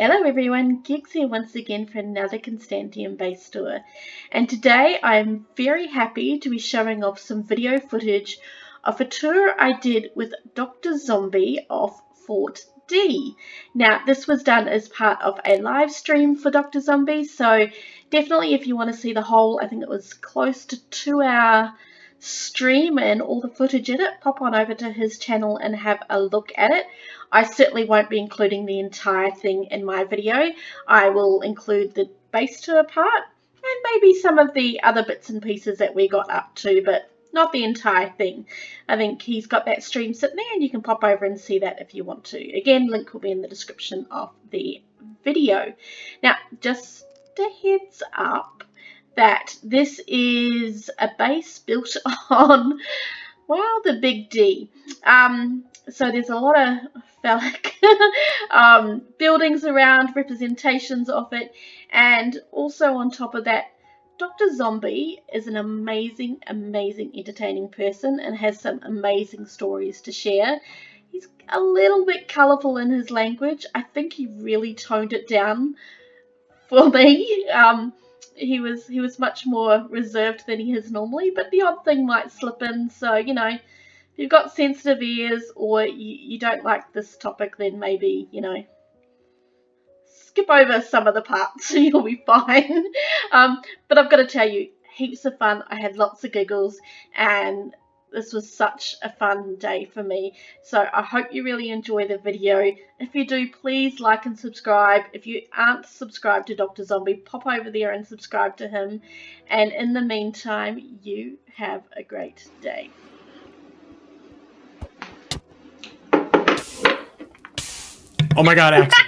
Hello everyone, Gigs here once again for another Constantiam base tour, and today I'm very happy to be showing off some video footage of a tour I did with DoctrZombie of Fort D. Now this was done as part of a live stream for DoctrZombie, so definitely if you want to see the whole, I think it was close to 2-hour stream and all the footage in it, pop on over to his channel and have a look at it. I certainly won't be including the entire thing in my video. I will include the base tour part and maybe some of the other bits and pieces that we got up to, but not the entire thing. I think he's got that stream sitting there and you can pop over and see that if you want to. Again, link will be in the description of the video. Now, just a heads up that this is a base built on, well, the big D. So there's a lot of phallic buildings around, representations of it, and also on top of that, DoctrZombie is an amazing, entertaining person and has some amazing stories to share. He's a little bit colourful in his language. I think he really toned it down for me. He was much more reserved than he is normally, but the odd thing might slip in, so, you know, if you've got sensitive ears or you don't like this topic, then maybe, you know, skip over some of the parts and you'll be fine. But I've got to tell you, heaps of fun. I had lots of giggles and this was such a fun day for me. So I hope you really enjoy the video. If you do, please like and subscribe. If you aren't subscribed to DoctrZombie, pop over there and subscribe to him. And in the meantime, you have a great day. Oh my god, accident.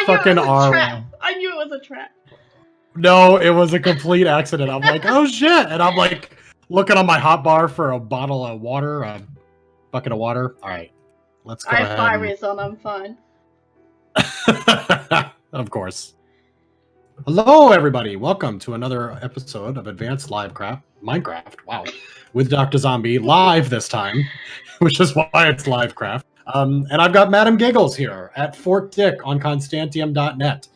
fucking trap. I knew it was a trap. No, it was a complete accident. I'm like, oh shit. And I'm like looking on my hotbar for a bottle of water, a bucket of water. All right, let's go ahead. I have fire on, I'm fine. Of course. Hello, everybody. Welcome to another episode of Advanced Minecraft. Wow. With DoctrZombie, live this time, which is why it's Livecraft. And I've got MadamGiggles here at Fort Dick on Constantiam.net.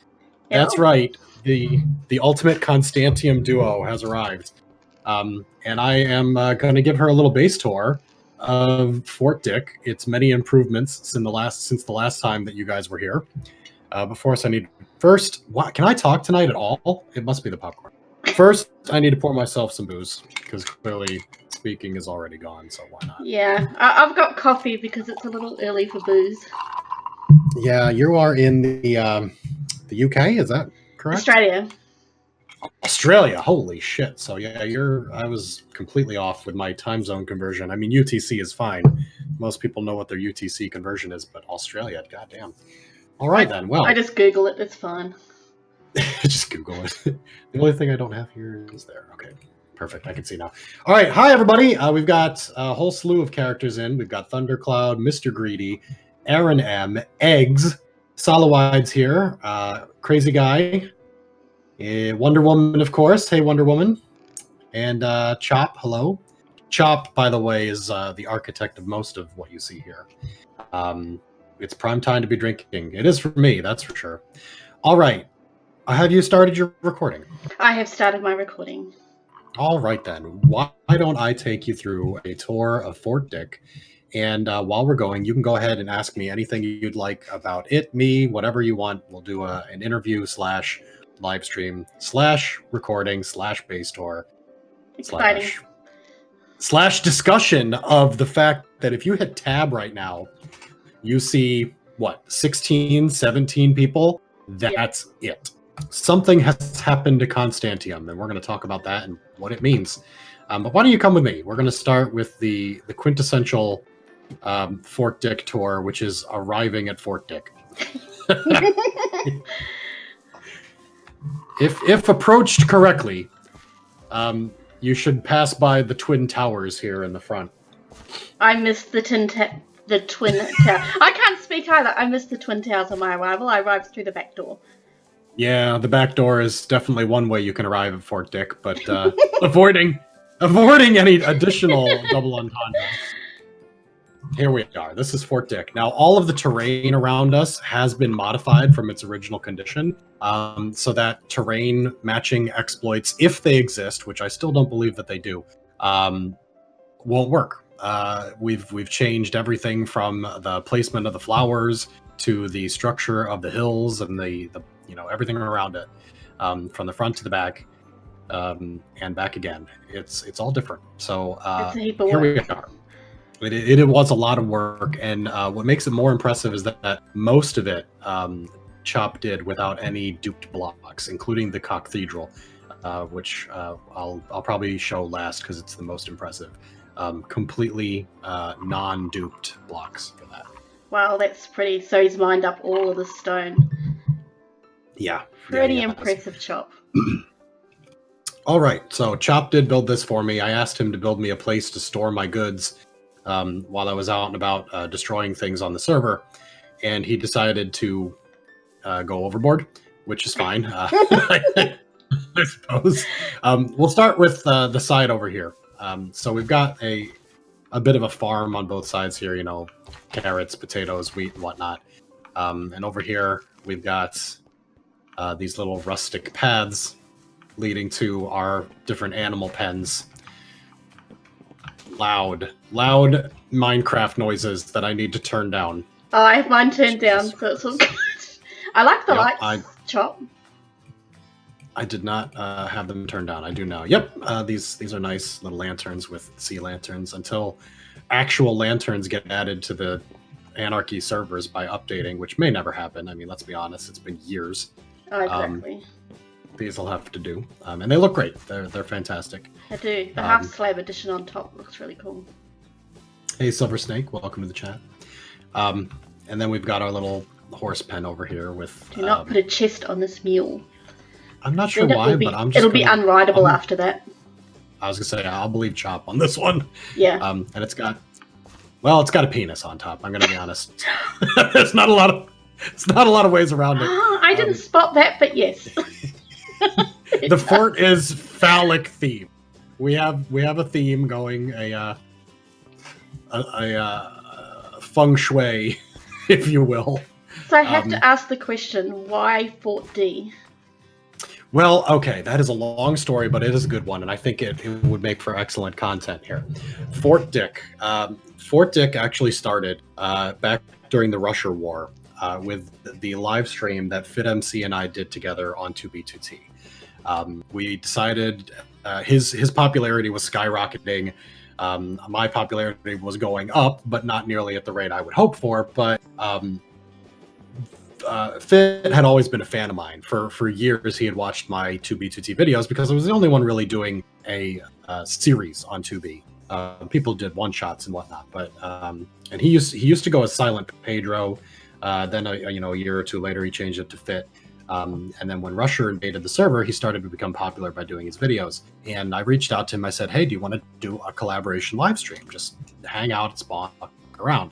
That's right. The ultimate Constantiam duo has arrived. And I am going to give her a little base tour of Fort Dick. It's many improvements since the last time that you guys were here. First, can I talk tonight at all? It must be the popcorn. First, I need to pour myself some booze, because clearly speaking is already gone, so why not? Yeah, I've got coffee because it's a little early for booze. Yeah, you are in the UK, is that correct? Australia, holy shit. So yeah, I was completely off with my time zone conversion. I mean, UTC is fine. Most people know what their UTC conversion is, but Australia, goddamn. All right, then. Well, I just Google it. It's fine. Just Google it. The only thing I don't have here is there. Okay, perfect. I can see now. All right. Hi, everybody. We've got a whole slew of characters in. We've got Thundercloud, Mr. Greedy, Aaron M, Eggs, Solowide's here, Crazy Guy, Wonder Woman, of course. Hey, Wonder Woman. And Chop, hello. Chop, by the way, is the architect of most of what you see here. It's prime time to be drinking. It is for me, that's for sure. All right. Have you started your recording? I have started my recording. All right, then. Why don't I take you through a tour of Fort Dick? And while we're going, you can go ahead and ask me anything you'd like about it, me, whatever you want. We'll do an interview / live stream / recording / base tour / discussion of the fact that if you hit tab right now, you see, what, 16, 17 people? That's it. Something has happened to Constantiam, and we're going to talk about that and what it means. But why don't you come with me? We're going to start with the quintessential Fort Dick tour, which is arriving at Fort Dick. If approached correctly, you should pass by the Twin Towers here in the front. I missed the Twin Tower. I can't speak either. I missed the Twin Towers on my arrival. I arrived through the back door. Yeah, the back door is definitely one way you can arrive at Fort Dick, but avoiding any additional double entendres. here we are. This is Fort Dick. Now, all of the terrain around us has been modified from its original condition, so that terrain matching exploits, if they exist, which I still don't believe that they do, won't work. We've changed everything from the placement of the flowers to the structure of the hills and the everything around it, from the front to the back, and back again. It's all different. So It's a heap of here we work. are. It was a lot of work, and what makes it more impressive is that most of it Chop did without any duped blocks, including the cathedral, which I'll probably show last because it's the most impressive. Completely non-duped blocks for that. Wow, that's pretty. So he's mined up all of the stone. Yeah. Pretty impressive, Chop. All right, so Chop did build this for me. I asked him to build me a place to store my goods while I was out and about destroying things on the server, and he decided to go overboard, which is fine, I suppose. We'll start with the side over here. So we've got a bit of a farm on both sides here, carrots, potatoes, wheat, and whatnot. And over here, we've got these little rustic paths leading to our different animal pens. Loud Minecraft noises that I need to turn down. Oh, I have mine turned down, so it's all good. I like the lights, Chop. I did not have them turned down. I do now. Yep, these are nice little lanterns with sea lanterns until actual lanterns get added to the Anarchy servers by updating, which may never happen. I mean, let's be honest, it's been years. Oh, exactly. These will have to do, and they look great. They're fantastic. I do. The half slab edition on top looks really cool. Hey, Silver Snake, welcome to the chat. And then we've got our little horse pen over here with. Do not put a chest on this mule. I'm not sure why, but I'm just. It'll be unrideable after that. I was gonna say I'll believe Chop on this one. Yeah. And it's got a penis on top. I'm gonna be honest. It's not a lot of ways around it. I didn't spot that, but yes. The fort is phallic theme. We have a theme going, a feng shui, if you will. So I have to ask the question: why Fort D? Well, okay, that is a long story, but it is a good one, and I think it would make for excellent content here. Fort Dick. Fort Dick actually started back during the Russia War with the live stream that FitMC and I did together on 2B2T. We decided his popularity was skyrocketing. My popularity was going up, but not nearly at the rate I would hope for. But Fit had always been a fan of mine. For years, he had watched my 2B2T videos because I was the only one really doing a series on 2B. People did one-shots and whatnot, but and he used to go as Silent Pedro. Then a year or two later, he changed it to Fit. And then when Rusher invaded the server, he started to become popular by doing his videos. And I reached out to him. I said, hey, do you want to do a collaboration live stream? Just hang out at Spawn, walk around.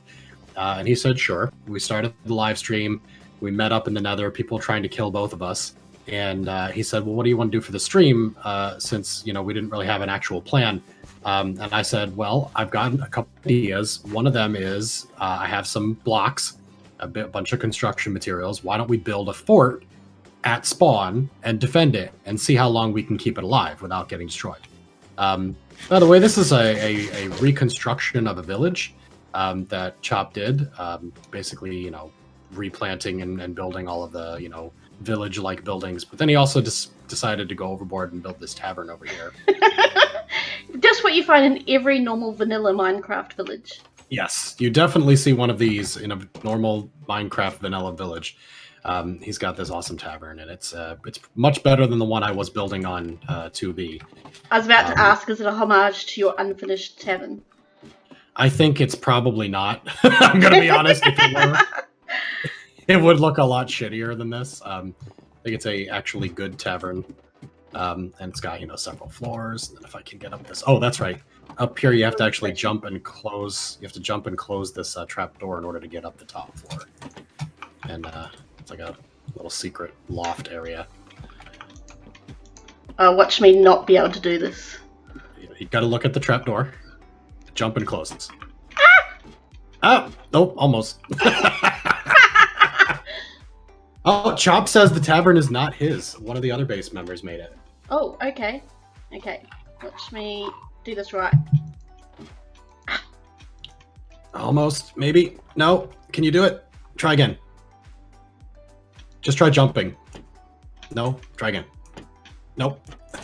And he said, sure. We started the live stream. We met up in the Nether, people trying to kill both of us. And he said, well, what do you want to do for the stream? Since, we didn't really have an actual plan. And I said, well, I've got a couple ideas. One of them is I have some blocks, a bunch of construction materials. Why don't we build a fort at spawn and defend it and see how long we can keep it alive without getting destroyed? By the way, this is a reconstruction of a village that Chop did. Basically, replanting and building all of the, village-like buildings. But then he also decided to go overboard and build this tavern over here. Just what you find in every normal vanilla Minecraft village. Yes, you definitely see one of these in a normal Minecraft vanilla village. He's got this awesome tavern, and it's much better than the one I was building on 2B. I was about to ask, is it a homage to your unfinished tavern? I think it's probably not. I'm going to be honest. If it were, it would look a lot shittier than this. I think it's a actually good tavern, and it's got several floors. And then if I can get up this, oh, that's right. Up here, you have to actually jump and close. You have to jump and close this trap door in order to get up the top floor. And it's like a little secret loft area. Watch me not be able to do this. You got to look at the trap door. Jump and closes. Oh, nope, almost. Oh, Chop says the tavern is not his. One of the other base members made it. Oh, okay. Okay. Watch me do this right. Almost, maybe. No. Can you do it? Try again. Just try jumping. No. Try again. Nope.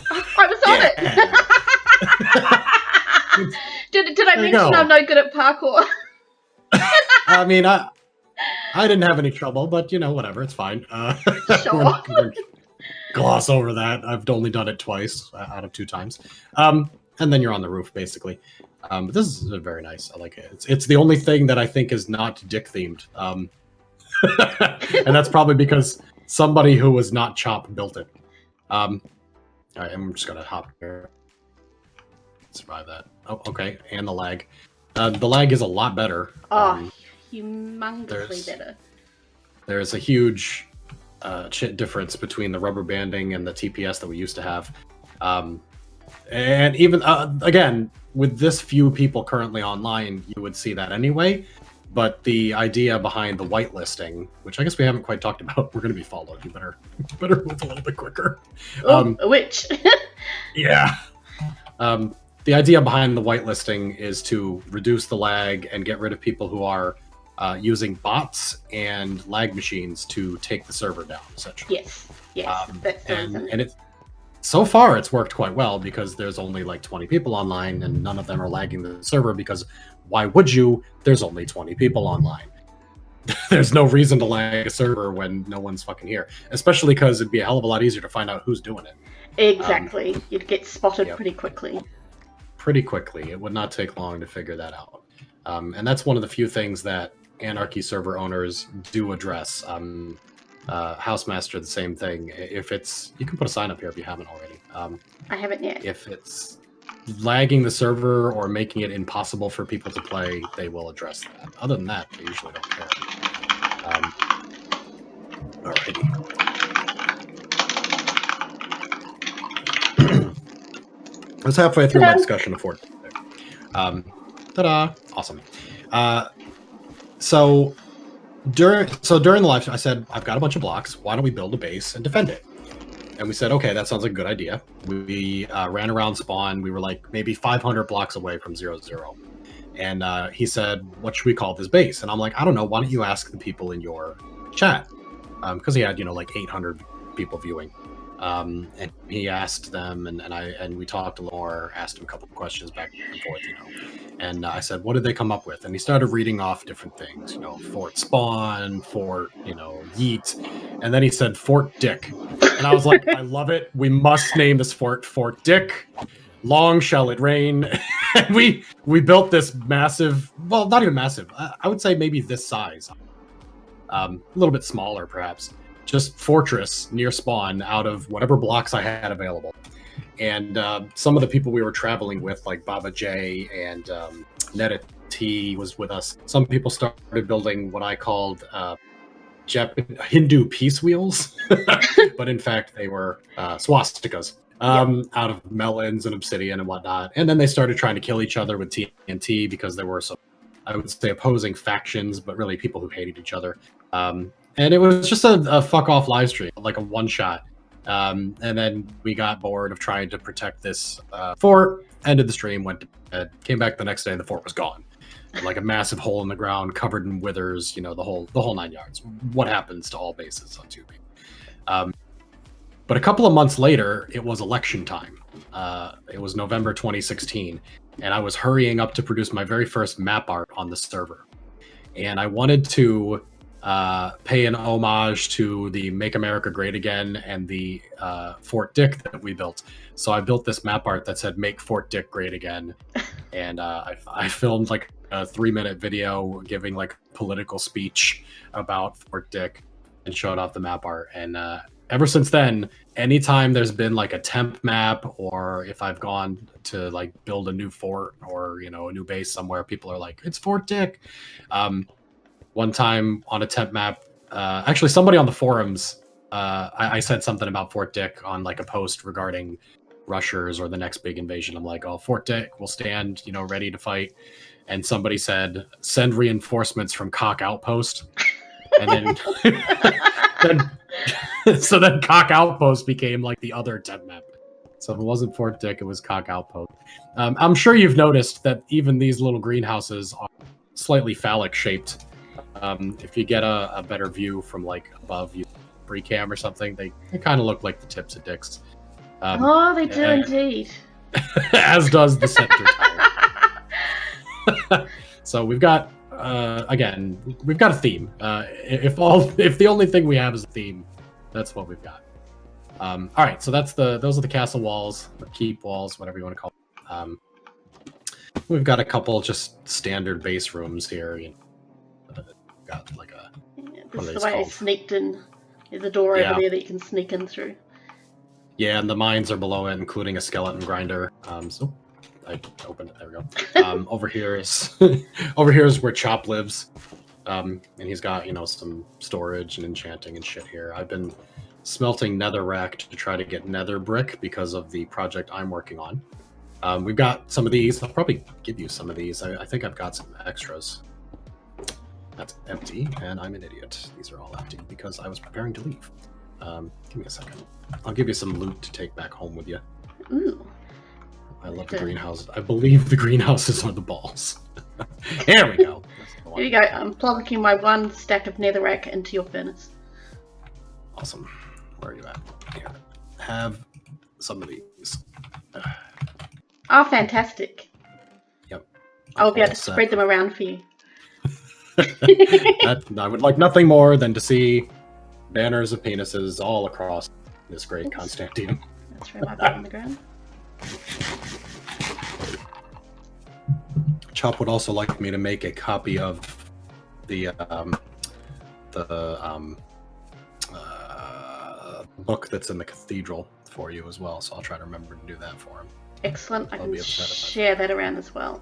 I was on it. Did I mention I'm no good at parkour? I mean, I didn't have any trouble, but you know, whatever, it's fine. Sure. We're not gonna gloss over that. I've only done it twice out of 2 times. And then you're on the roof, basically. But this is very nice. I like it. It's the only thing that I think is not dick themed. And that's probably because somebody who was not Chop built it. All right, I'm just gonna hop here. Survive that. Oh, okay, and the lag. The lag is a lot better. Humongously better. There's a huge difference between the rubber banding and the TPS that we used to have. And even, again, with this few people currently online, you would see that anyway. But the idea behind the whitelisting, which I guess we haven't quite talked about, we're going to be followed. You better move a little bit quicker. A witch. Yeah. The idea behind the whitelisting is to reduce the lag and get rid of people who are using bots and lag machines to take the server down, essentially. Yes. That's the reason. And so far it's worked quite well because there's only like 20 people online and none of them are lagging the server because why would you? There's only 20 people online. There's no reason to lag a server when no one's fucking here, especially because it'd be a hell of a lot easier to find out who's doing it. Exactly. You'd get spotted pretty quickly. It would not take long to figure that out. And that's one of the few things that Anarchy server owners do address. Housemaster, the same thing. If it's, you can put a sign up here if you haven't already. I haven't yet. If it's lagging the server or making it impossible for people to play, they will address that. Other than that, they usually don't care. Alrighty. I was halfway through my discussion of Fort. Ta-da! Awesome. So during the live stream, I said, I've got a bunch of blocks. Why don't we build a base and defend it? And we said, okay, that sounds like a good idea. We ran around spawn. We were like maybe 500 blocks away from 0-0. And he said, what should we call this base? And I'm like, I don't know. Why don't you ask the people in your chat? Because he had, like 800 people viewing. And he asked them, and we talked a little more, asked him a couple of questions back and forth, And I said, what did they come up with? And he started reading off different things, Fort Spawn, Fort, Yeet. And then he said, Fort Dick. And I was like, I love it. We must name this fort Fort Dick. Long shall it rain. And we built this massive, well, not even massive. I would say maybe this size. A little bit smaller, perhaps. Just fortress near spawn out of whatever blocks I had available. And some of the people we were traveling with, like Baba J and Netta T was with us. Some people started building what I called Hindu peace wheels, but in fact they were swastikas out of melons and obsidian and whatnot. And then they started trying to kill each other with TNT because there were some, I would say, opposing factions, but really people who hated each other. And it was just a fuck off live stream, like a one shot. And then we got bored of trying to protect this fort, ended the stream, went to bed, came back the next day, and the fort was gone. Like a massive hole in the ground, covered in withers, the whole 9 yards. What happens to all bases on 2B? But a couple of months later, it was election time. It was November 2016, and I was hurrying up to produce my very first map art on the server. And I wanted to pay an homage to the Make America Great Again and the Fort Dick that we built. So I built this map art that said Make Fort Dick Great Again. And I filmed like a 3-minute video giving like a political speech about Fort Dick and showed off the map art. And ever since then, anytime there's been like a temp map, or if I've gone to like build a new fort or, a new base somewhere, people are like, it's Fort Dick. One time on a temp map, actually somebody on the forums, I said something about Fort Dick on like a post regarding rushers or the next big invasion. I'm like, oh, Fort Dick will stand, ready to fight. and somebody said, "Send reinforcements from Cock Outpost," and then so then Cock Outpost became like the other temp map. So if it wasn't Fort Dick, it was Cock Outpost. I'm sure you've noticed that even these little greenhouses are slightly phallic shaped. If you get a better view from like above you, pre-cam or something, they kind of look like the tips of dicks. They do indeed. As does the center tower. So we've got we've got a theme. If the only thing we have is a theme, that's what we've got. All right, so those are the castle walls, or keep walls, whatever you want to call them. We've got a couple just standard base rooms here. You know, got like a. This is the way I sneaked in. There's a door over there that you can sneak in through. Yeah, and the mines are below it, including a skeleton grinder. So I opened it. There we go. Over here is where Chop lives, and he's got some storage and enchanting and shit here. I've been smelting netherrack to try to get nether brick because of the project I'm working on. We've got some of these. I'll probably give you some of these. I think I've got some extras. That's empty, and I'm an idiot. These are all empty because I was preparing to leave. Give me a second. I'll give you some loot to take back home with you. Ooh. I love the greenhouses. I believe the greenhouses are the balls. There we go. Here you go. I'm plugging my one stack of netherrack into your furnace. Awesome. Where are you at? Here. Have some of these. Oh, fantastic. Yep. I'll be able to spread them around for you. I would like nothing more than to see banners of penises all across this great Constantiam. Let's throw my butt on the ground. Chop would also like me to make a copy of the book that's in the cathedral for you as well, so I'll try to remember to do that for him. Excellent. I can share that around as well.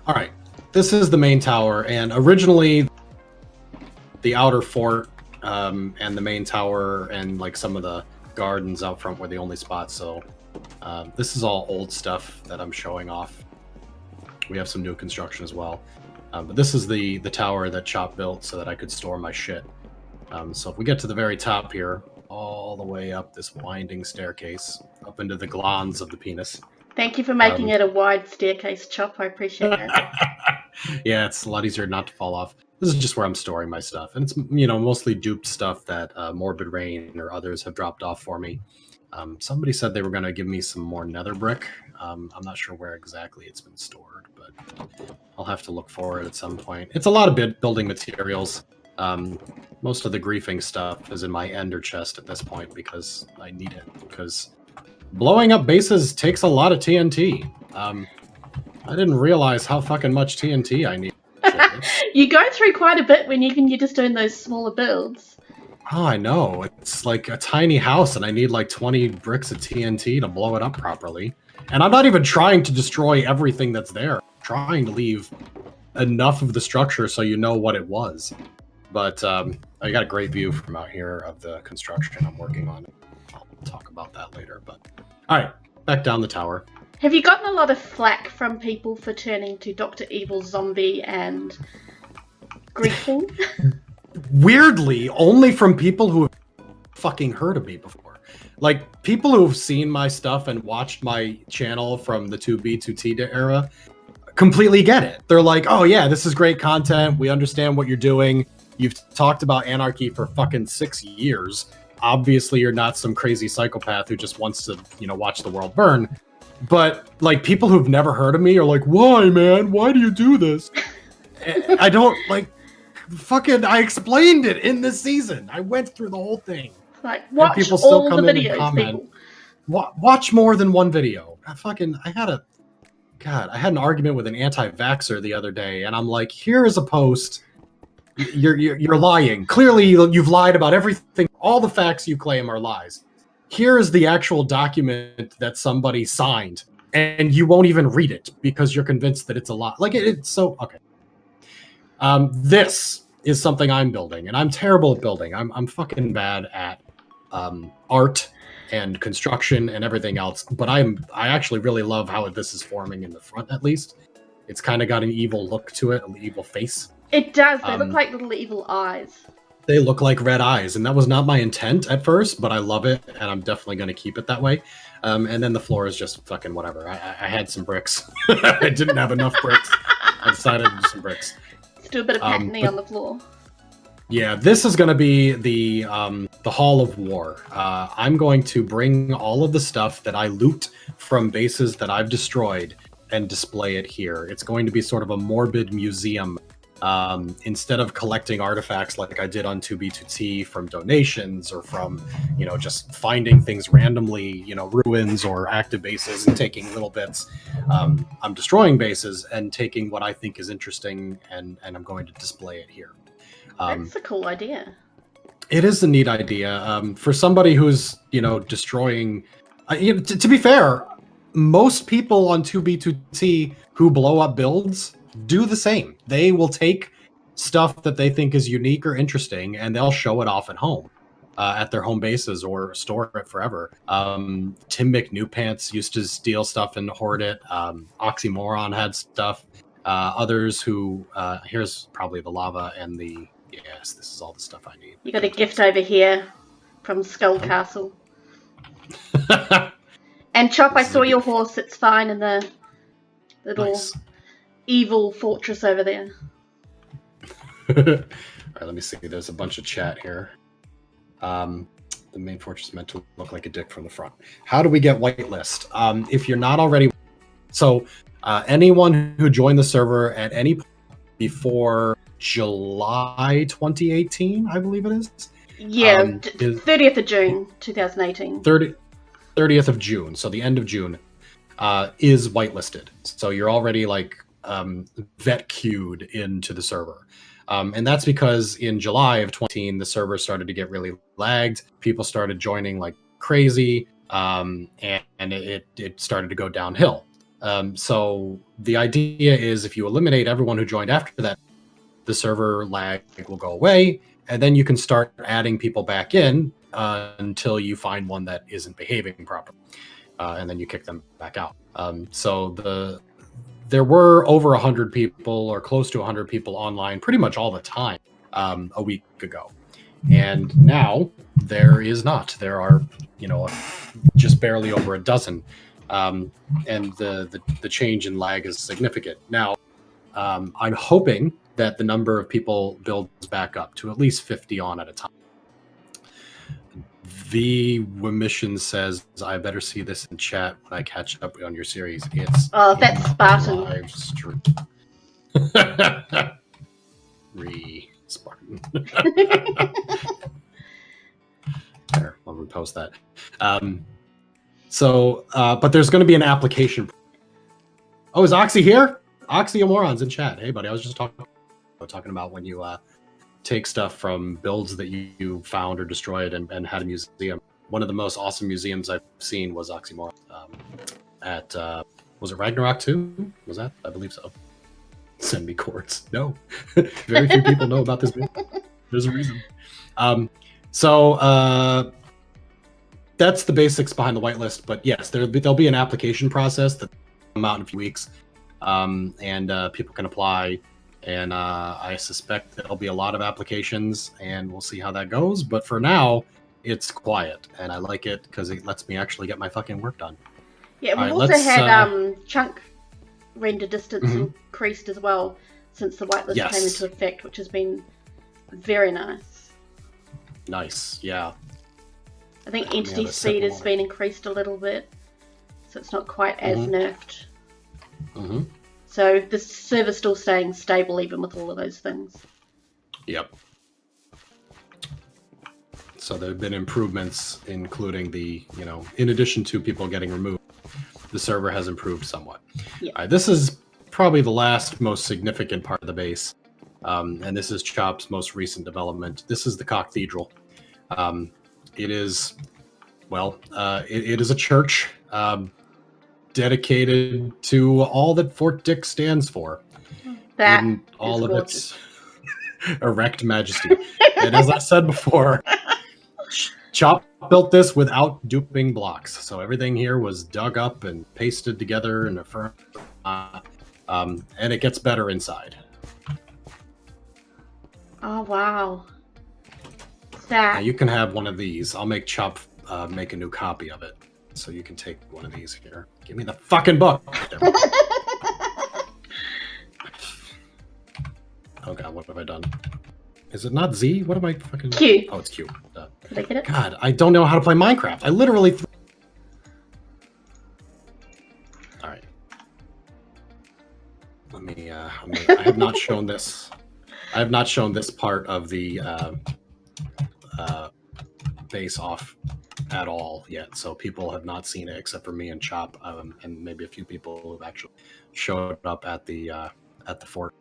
All right. This is the main tower, and originally the outer fort and the main tower and like some of the gardens out front were the only spots, so this is all old stuff that I'm showing off. We have some new construction as well. But this is the tower that Chop built so that I could store my shit. So if we get to the very top here, all the way up this winding staircase, up into the glans of the penis. Thank you for making it a wide staircase, Chop. I appreciate that. Yeah, it's a lot easier not to fall off. This is just where I'm storing my stuff. And it's, mostly duped stuff that Morbid Rain or others have dropped off for me. Somebody said they were going to give me some more nether brick. I'm not sure where exactly it's been stored, but I'll have to look for it at some point. It's a lot of building materials. Most of the griefing stuff is in my ender chest at this point because I need it. Because blowing up bases takes a lot of TNT. I didn't realize how fucking much TNT I need. You go through quite a bit when you're just doing those smaller builds. Oh, I know. It's like a tiny house, and I need like 20 bricks of TNT to blow it up properly. And I'm not even trying to destroy everything that's there. I'm trying to leave enough of the structure so you know what it was. But I got a great view from out here of the construction I'm working on. I'll talk about that later. But all right, back down the tower. Have you gotten a lot of flack from people for turning to Dr. Evil Zombie and griefing? Weirdly, only from people who have fucking heard of me before. Like, people who have seen my stuff and watched my channel from the 2B, 2T era completely get it. They're like, oh yeah, this is great content. We understand what you're doing. You've talked about anarchy for fucking 6 years. Obviously, you're not some crazy psychopath who just wants to, watch the world burn. But, like, people who've never heard of me are like, why, man? Why do you do this? I don't, like, fucking, I explained it in this season. I went through the whole thing. Like, watch people still all come the videos, people. Watch more than one video. I had an argument with an anti-vaxxer the other day, and I'm like, here is a post. You're lying. Clearly, you've lied about everything. All the facts you claim are lies. Here is the actual document that somebody signed, and you won't even read it because you're convinced that it's a lie. Like, it's so... Okay. This is something I'm building, and I'm terrible at building. I'm fucking bad at art and construction and everything else, but I actually really love how this is forming in the front, at least. It's kind of got an evil look to it, an evil face. It does. They look like little evil eyes. They look like red eyes, and that was not my intent at first, but I love it, and I'm definitely going to keep it that way. And then the floor is just fucking whatever. I had some bricks. I didn't have enough bricks. I decided to do some bricks. Let's do a bit of patiny on the floor. Yeah, this is going to be the Hall of War. I'm going to bring all of the stuff that I loot from bases that I've destroyed and display it here. It's going to be sort of a morbid museum. Instead of collecting artifacts like I did on 2B2T from donations or from, just finding things randomly, ruins or active bases and taking little bits, I'm destroying bases and taking what I think is interesting and I'm going to display it here. That's a cool idea. It is a neat idea. For somebody who's, destroying... to be fair, most people on 2B2T who blow up builds do the same. They will take stuff that they think is unique or interesting, and they'll show it off at home, at their home bases, or store it forever. Tim McNewpants used to steal stuff and hoard it. Oxymoron had stuff. Others who... here's probably the lava and the... Yes, this is all the stuff I need. You got a gift over here from Skull Castle. And Chop, I saw your horse. It's fine in the little evil fortress over there. All right, let me see. There's a bunch of chat here. The main fortress is meant to look like a dick from the front. How do we get whitelist? If you're not already... So, anyone who joined the server at any point before July 2018, I believe it is. Yeah, 30th of June 2018. 30th of June, so the end of June, is whitelisted. So you're already vet queued into the server. And that's because in July of 2018, the server started to get really lagged. People started joining like crazy, and it started to go downhill. So the idea is if you eliminate everyone who joined after that, the server lag will go away, and then you can start adding people back in until you find one that isn't behaving properly, and then you kick them back out. So there were over 100 people, or close to 100 people online pretty much all the time a week ago. And now there is not. There are, just barely over a dozen. And the change in lag is significant. Now, I'm hoping that the number of people builds back up to at least 50 on at a time. The Remission says, I better see this in chat when I catch up on your series. It's that's Spartan. Live stream. Spartan. There, I'll repost that. But there's going to be an application. Oh, is Oxy here? Oxymoron's in chat. Hey, buddy, I was just talking about when you take stuff from builds that you found or destroyed and had a museum. One of the most awesome museums I've seen was Oxymoron at was it Ragnarok 2? Was that? I believe so. Send me coords. No. Very few people know about this build. There's a reason. That's the basics behind the whitelist, but yes, there'll be an application process that will come out in a few weeks, and people can apply. And I suspect there'll be a lot of applications, and we'll see how that goes. But for now, it's quiet, and I like it because it lets me actually get my fucking work done. Yeah, we've also had chunk render distance increased as well since the whitelist came into effect, which has been very nice. Nice, yeah. I think entity speed has been increased a little bit, so it's not quite as nerfed. Mm-hmm. So the server's still staying stable even with all of those things. Yep. So there have been improvements, including in addition to people getting removed, the server has improved somewhat. Yep. All right, this is probably the last most significant part of the base, and this is Chop's most recent development. This is the Cathedral. It is, it is a church dedicated to all that Fort Dick stands for. That in all of its erect majesty. And as I said before, Chop built this without duping blocks. So everything here was dug up and pasted together and affirmed. and it gets better inside. Oh, wow. Now you can have one of these. I'll make Chop make a new copy of it, so you can take one of these here. Give me the fucking book. Oh god, what have I done? Is it not Z? What am I fucking... Q. Oh, it's Q. Did I get it? God, I don't know how to play Minecraft. I literally... Alright. Let me, I have not shown this. I have not shown this part of the base off at all yet, so people have not seen it except for me and Chop, and maybe a few people who have actually showed up at the fort.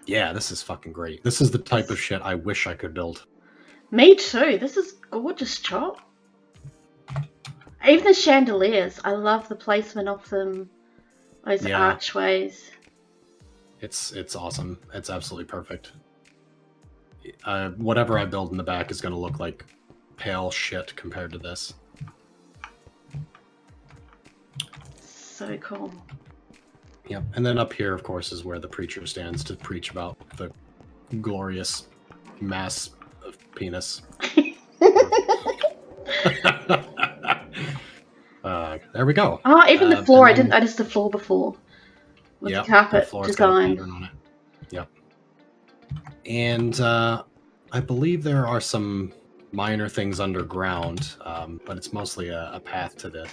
Yeah, this is fucking great. This is the type of shit I wish I could build. Me too. This is gorgeous, Chop. Even the chandeliers. I love the placement of them. Those archways. It's awesome. It's absolutely perfect. Whatever I build in the back is going to look like pale shit compared to this. So cool. Yep, and then up here, of course, is where the preacher stands to preach about the glorious mass of penis. There we go. Oh, even the floor. I didn't notice the floor before. With the carpet design. On it. Yep. And I believe there are some minor things underground, but it's mostly a path to the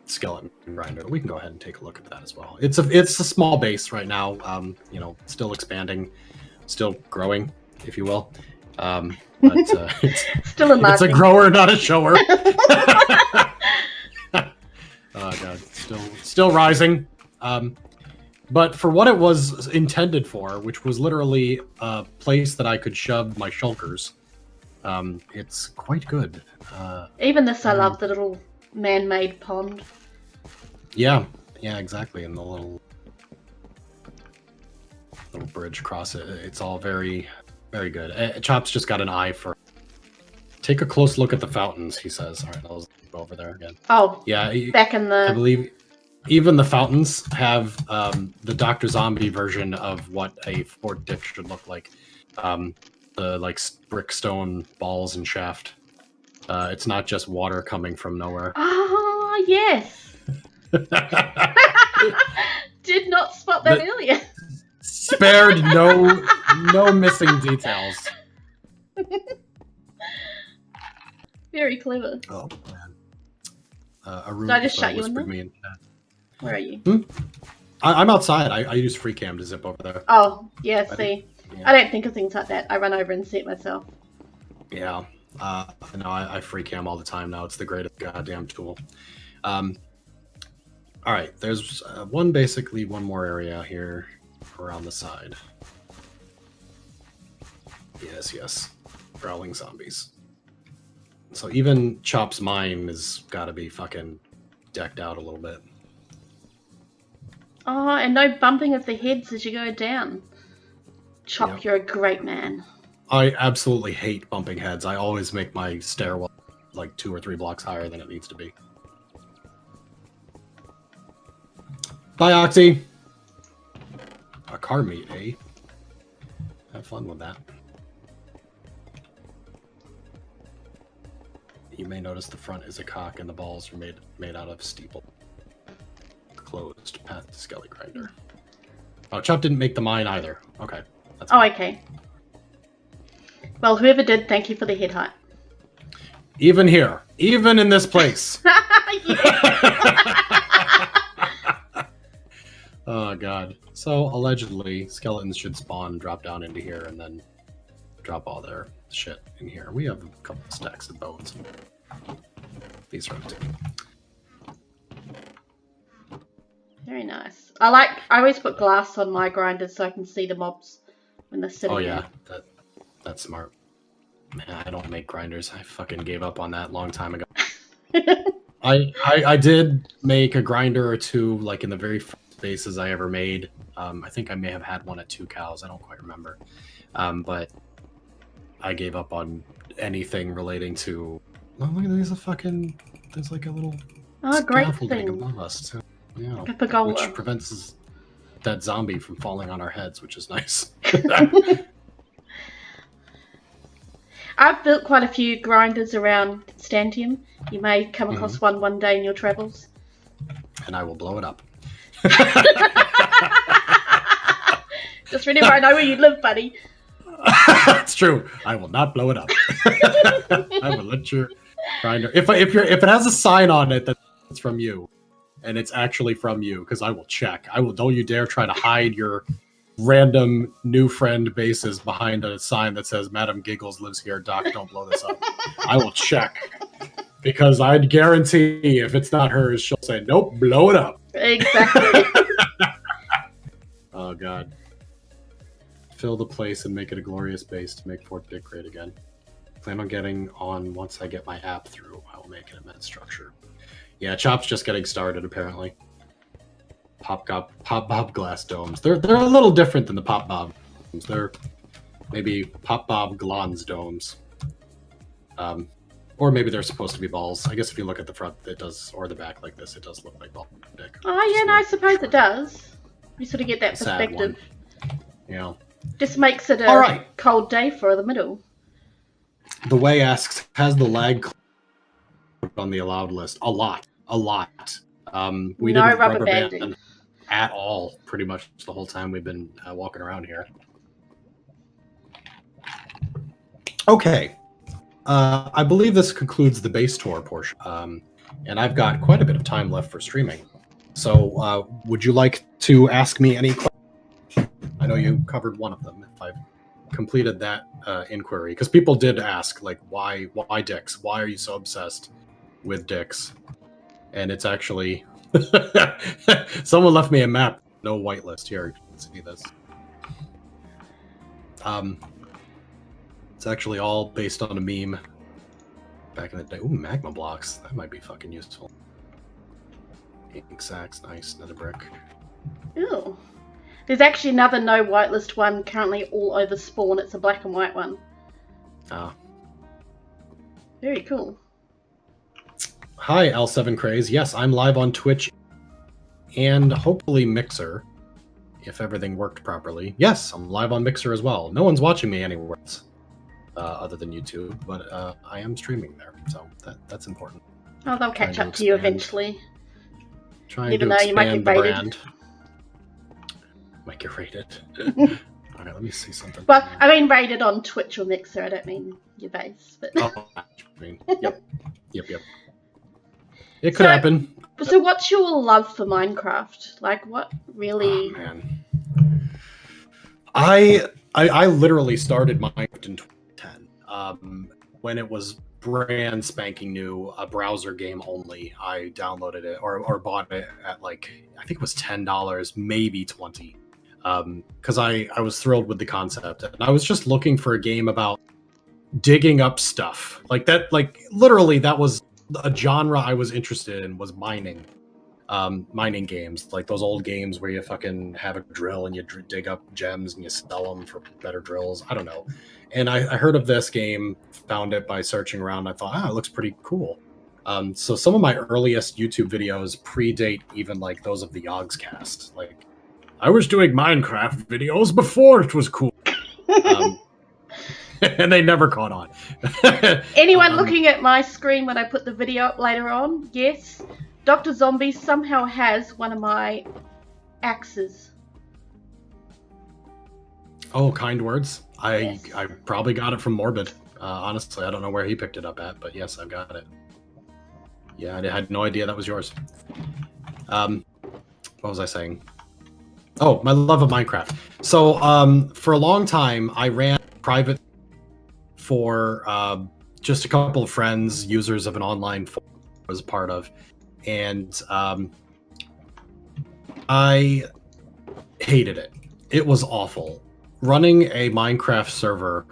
skeleton grinder. We can go ahead and take a look at that as well. It's a small base right now, you know, still expanding, still growing, if you will. But it's still it's a grower, not a shower. Oh god, still rising. But for what it was intended for, which was literally a place that I could shove my shulkers, it's quite good. Even this, I love the little man-made pond. Yeah, exactly. And the little bridge across it. It's all very, very good. Chop's just got an eye for. Take a close look at the fountains, he says. All right, I'll go over there again. Oh, yeah. Back in the. I believe even the fountains have the DoctrZombie version of what a fort dick should look like. The like brick stone balls and shaft. It's not just water coming from nowhere. Oh, yes. Did not spot that earlier. Spared no missing details. Very clever. Oh man. Did I just shut you in there? Where are you? I'm outside. I use FreeCam to zip over there. Oh, yeah, see. Yeah. I don't think of things like that. I run over and see it myself. Yeah. No, I FreeCam all the time now. It's the greatest goddamn tool. All right, there's one more area here around the side. Yes. Growling zombies. So even Chop's mine has got to be fucking decked out a little bit. Oh, and no bumping of the heads as you go down. Chop, yep. You're a great man. I absolutely hate bumping heads. I always make my stairwell like 2 or 3 blocks higher than it needs to be. Bye, Oxy. A car meet, eh? Have fun with that. You may notice the front is a cock and the balls are made out of steeple. Closed path to Skelly Grinder. Oh, Chop didn't make the mine either. Okay. That's fine. Okay. Well, whoever did, thank you for the head height. Even here. Even in this place. Oh, God. So, allegedly, skeletons should spawn, drop down into here, and then drop all their shit in here. We have a couple stacks of bones. These are empty. Very nice. I always put glass on my grinders so I can see the mobs when they're sitting there. Oh, yeah. That's smart. Man, I don't make grinders. I fucking gave up on that a long time ago. I did make a grinder or two, like in the very first bases I ever made. I think I may have had one at 2 cows. I don't quite remember. But I gave up on anything relating to... Oh, look at there's like a little great thing above us too. Yeah, like a pergola. which prevents that zombie from falling on our heads, which is nice. I've built quite a few grinders around Constantiam. You may come across one day in your travels. And I will blow it up. Just remember, I know where you live, buddy. It's true. I will not blow it up. I will let your grinder. If it has a sign on it that's from you, and it's actually from you, because I will check. I will. Don't you dare try to hide your random new friend bases behind a sign that says "MadamGiggles lives here." Doc, don't blow this up. I will check, because I'd guarantee if it's not hers, she'll say, "Nope, blow it up." Exactly. Oh God. Fill the place and make it a glorious base to make Fort Dick great again. Plan on getting on once I get my app through. I will make an immense structure. Yeah, Chop's just getting started apparently. Pop Bob glass domes. They're a little different than the Pop Bob domes. They're maybe Pop Bob Glons domes. Or maybe they're supposed to be balls. I guess if you look at the front, it does, or the back like this, it does look like ball dick. Oh yeah, no, I suppose it does. You sort of get that Sad perspective. one. Yeah. Just makes it a cold day for the middle. The Way asks, has the lag on the allowed list? A lot. We didn't rubber band at all, pretty much the whole time we've been walking around here. Okay. I believe this concludes the base tour portion. And I've got quite a bit of time left for streaming. So would you like to ask me any questions? I know you covered one of them. If I've completed that inquiry, because people did ask, like, why dicks? Why are you so obsessed with dicks? And it's actually someone left me a map. No whitelist here. You can see this. It's actually all based on a meme back in the day. Ooh, magma blocks. That might be fucking useful. Ink sacks, nice. Another brick. Ooh. There's actually another no whitelist one currently all over Spawn. It's a black and white one. Ah. Very cool. Hi, L7 Craze. Yes, I'm live on Twitch and hopefully Mixer, if everything worked properly. Yes, I'm live on Mixer as well. No one's watching me anywhere else other than YouTube, but I am streaming there, so that's important. Oh, they'll catch up to you eventually. Trying to expand the brand. Might get rated. All right, let me see something. Well, I mean rated on Twitch or Mixer. I don't mean your base, but. Oh, I mean, yep. It could happen. So, what's your love for Minecraft? Like, what really? Oh, man. I literally started Minecraft in 2010. When it was brand spanking new, a browser game only. I downloaded it or bought it at like, I think it was $10, maybe $20. Because I was thrilled with the concept, and I was just looking for a game about digging up stuff like that. Like literally, that was a genre I was interested in, was mining. Mining games, like those old games where you fucking have a drill and you dig up gems and you sell them for better drills. I don't know. And I heard of this game, found it by searching around. I thought, it looks pretty cool. So some of my earliest YouTube videos predate even like those of the Yogscast. Like, I was doing Minecraft videos before it was cool. And they never caught on. Anyone looking at my screen when I put the video up later on? Yes. DoctrZombie somehow has one of my axes. Oh, kind words. I probably got it from Morbid. Honestly, I don't know where he picked it up at, but yes, I've got it. Yeah, I had no idea that was yours. What was I saying? Oh, my love of Minecraft. So, for a long time, I ran private for just a couple of friends, users of an online forum I was part of, and I hated it. It was awful. Running a Minecraft server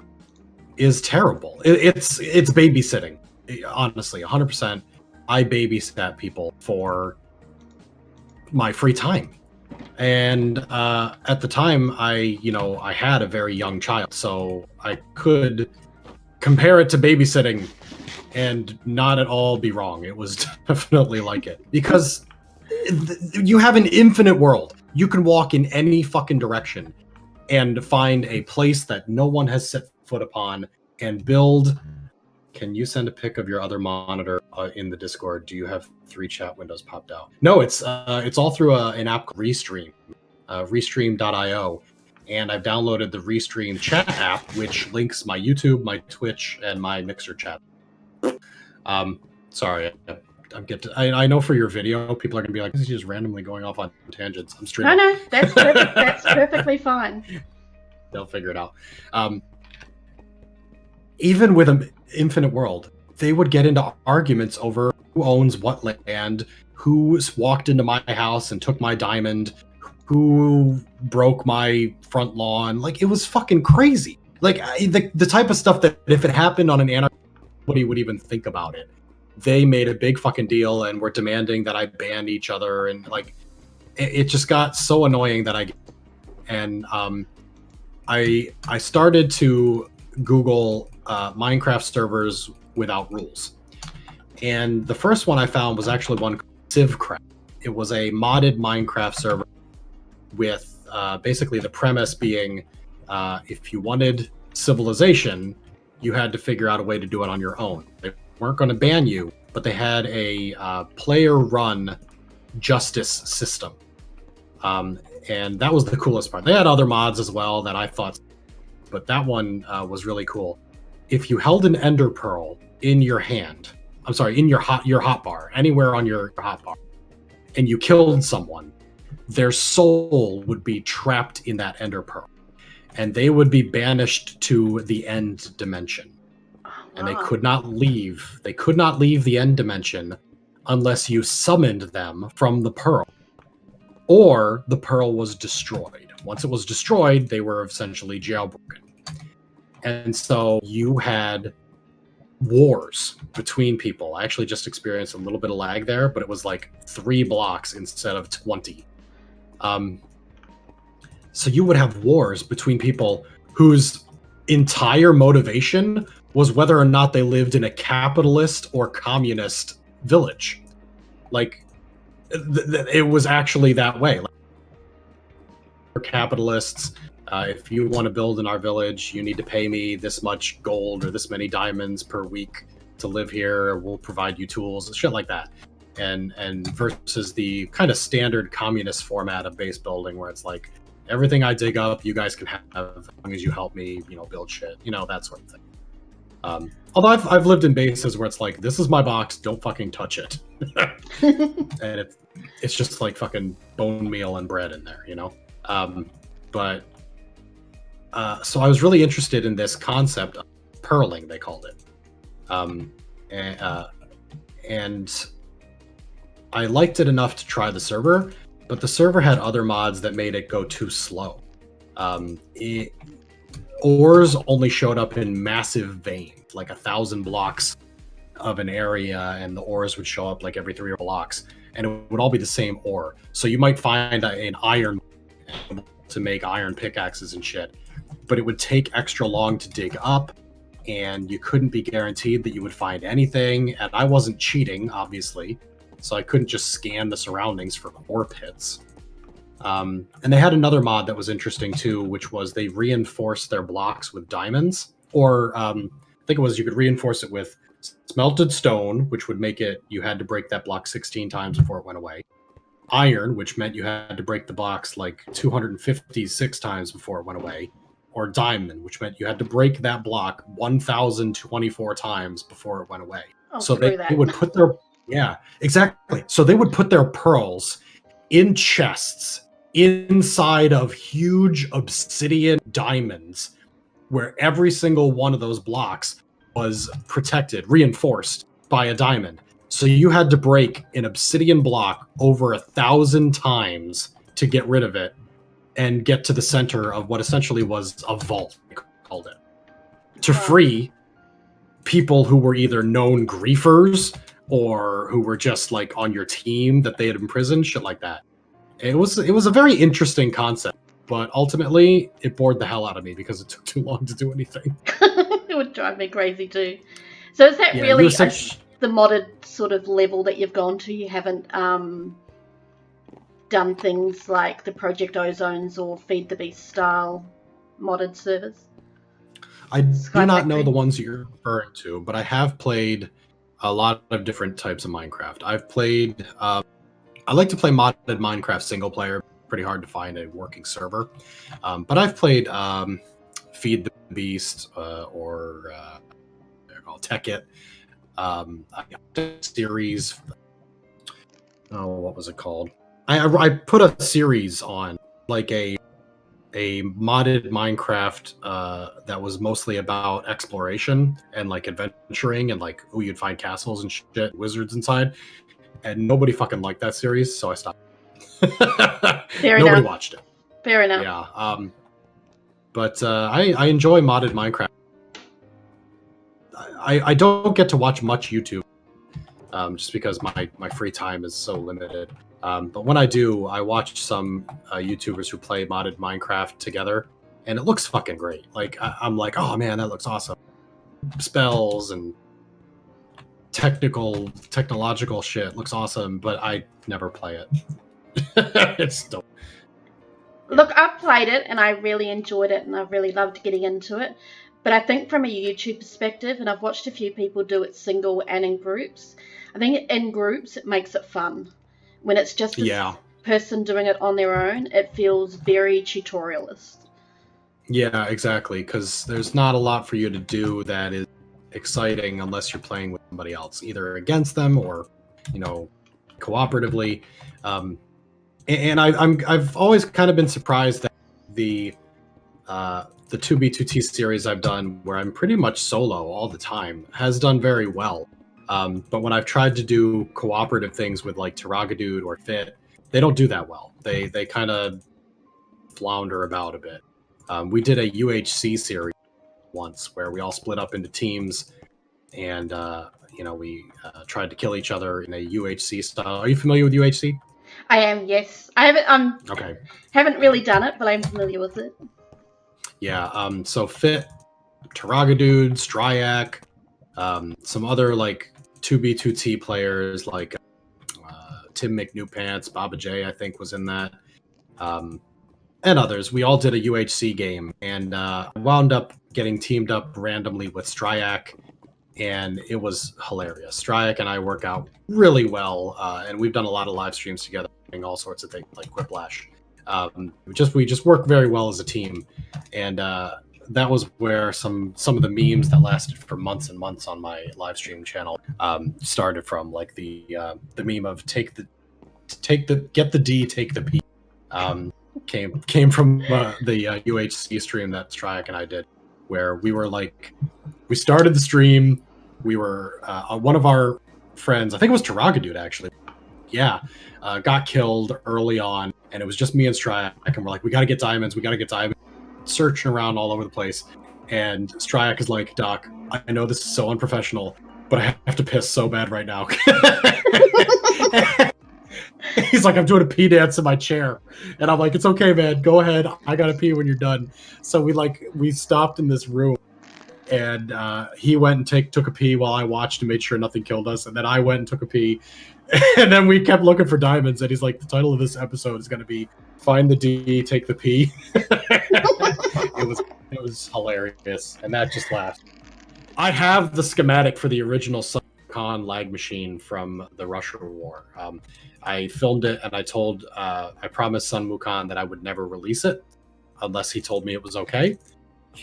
is terrible. It's babysitting. Honestly, 100%. I babysat people for my free time. And at the time, I had a very young child, so I could compare it to babysitting and not at all be wrong. It was definitely like it, because you have an infinite world. You can walk in any fucking direction and find a place that no one has set foot upon and build. Can you send a pic of your other monitor in the Discord? Do you have 3 chat windows popped out? No, it's all through an app called Restream, Restream.io, and I've downloaded the Restream chat app, which links my YouTube, my Twitch, and my Mixer chat. Sorry, I know for your video, people are gonna be like, "This is just randomly going off on tangents." I'm streaming. No, that's perfect. That's perfectly fine. They'll figure it out. Even with an infinite world, they would get into arguments over who owns what land, who walked into my house and took my diamond, who broke my front lawn. Like, it was fucking crazy. Like, the type of stuff that if it happened on an anarchy, nobody would even think about it. They made a big fucking deal and were demanding that I ban each other, and like, it just got so annoying that I started to Google Minecraft servers without rules, and the first one I found was actually one called Civcraft. It was a modded Minecraft server with basically the premise being if you wanted civilization, you had to figure out a way to do it on your own. They weren't going to ban you, but they had a player-run justice system, and that was the coolest part. They had other mods as well that I thought, but that one was really cool. If you held an ender pearl in your hand, in your hotbar, anywhere on your hotbar, and you killed someone, their soul would be trapped in that ender pearl, and they would be banished to the end dimension. And they could not leave. They could not leave the end dimension unless you summoned them from the pearl, or the pearl was destroyed. Once it was destroyed, they were essentially jailbroken. And so you had wars between people. I actually just experienced a little bit of lag there, but it was like 3 blocks instead of 20. So you would have wars between people whose entire motivation was whether or not they lived in a capitalist or communist village. Like, it was actually that way. Like, for capitalists, if you want to build in our village, you need to pay me this much gold or this many diamonds per week to live here. We'll provide you tools, shit like that. And versus the kind of standard communist format of base building, where it's like, everything I dig up, you guys can have as long as you help me, build shit, that sort of thing. Although I've lived in bases where it's like, this is my box, don't fucking touch it. And it's just like fucking bone meal and bread in there, So I was really interested in this concept of pearling, they called it. And I liked it enough to try the server, but the server had other mods that made it go too slow. Ores only showed up in massive veins, like 1,000 blocks of an area, and the ores would show up like every 3 blocks, and it would all be the same ore. So you might find an iron to make iron pickaxes and shit, but it would take extra long to dig up, and you couldn't be guaranteed that you would find anything. And I wasn't cheating, obviously, so I couldn't just scan the surroundings for ore pits. And they had another mod that was interesting too, which was they reinforced their blocks with diamonds, or I think it was you could reinforce it with smelted stone, which would make it you had to break that block 16 times before it went away. Iron, which meant you had to break the blocks like 256 times before it went away. Or diamond, which meant you had to break that block 1,024 times before it went away. So they would put their exactly. So they would put their pearls in chests inside of huge obsidian diamonds, where every single one of those blocks was protected, reinforced by a diamond. So you had to break an obsidian block over 1,000 times to get rid of it and get to the center of what essentially was a vault, they called it, to free people who were either known griefers or who were just like on your team that they had imprisoned, shit like that. It was a very interesting concept, but ultimately it bored the hell out of me because it took too long to do anything. It would drive me crazy too. So is that really the modded sort of level that you've gone to? You haven't done things like the Project Ozones or Feed the Beast style modded servers? I do not know Factory? the ones you're referring to, but I have played a lot of different types of Minecraft. I've played, I like to play modded Minecraft single player. Pretty hard to find a working server. But I've played Feed the Beast or they're called Tech It. I got a series. Oh, what was it called? I put a series on, like a modded Minecraft that was mostly about exploration and like adventuring and like you'd find castles and shit, wizards inside, and nobody fucking liked that series, so I stopped. Nobody watched it. Fair enough. Yeah. But I enjoy modded Minecraft. I don't get to watch much YouTube, just because my free time is so limited. But when I do, I watch some YouTubers who play modded Minecraft together, and it looks fucking great. Like I'm like, oh man, that looks awesome. Spells and technological shit looks awesome, but I never play it. It's dope. Look, I've played it and I really enjoyed it and I've really loved getting into it. But I think from a YouTube perspective, and I've watched a few people do it single and in groups, I think in groups it makes it fun. When it's just this person doing it on their own, it feels very tutorialist. Yeah, exactly, because there's not a lot for you to do that is exciting unless you're playing with somebody else, either against them or, cooperatively. And I've always kind of been surprised that the 2B2T series I've done, where I'm pretty much solo all the time, has done very well. But when I've tried to do cooperative things with like Terragadude or Fit, they don't do that well. They kind of flounder about a bit. We did a UHC series once where we all split up into teams, and we tried to kill each other in a UHC style. Are you familiar with UHC? I am, yes. I haven't. Okay. Haven't really done it, but I'm familiar with it. Yeah. So Fit, Terragadude, Stryak, some other like 2B2T players like Tim McNewpants, Baba J, I think was in that, and others. We all did a UHC game, and wound up getting teamed up randomly with Stryak, and it was hilarious. Stryak and I work out really well, and we've done a lot of live streams together, doing all sorts of things like Quiplash. We just work very well as a team, and that was where some of the memes that lasted for months and months on my live stream channel started from, like the meme of get the D, take the P. Came from the UHC stream that Stryak and I did, where we started the stream. We were one of our friends, I think it was Terragadude actually. Yeah, got killed early on, and it was just me and Stryak, and we're like, we gotta get diamonds, searching around all over the place, and Stryak is like, Doc, I know this is so unprofessional, but I have to piss so bad right now. He's like, I'm doing a pee dance in my chair, and I'm like, it's okay, man, go ahead, I gotta pee when you're done. So we stopped in this room, and he went and took a pee while I watched and made sure nothing killed us, and then I went and took a pee, and then we kept looking for diamonds, and he's like, the title of this episode is going to be Find the D, Take the P. It was hilarious, and that just laughed. I have the schematic for the original Sun Wukong lag machine from the Russia War. I filmed it, and I promised Sun Wukong that I would never release it unless he told me it was okay.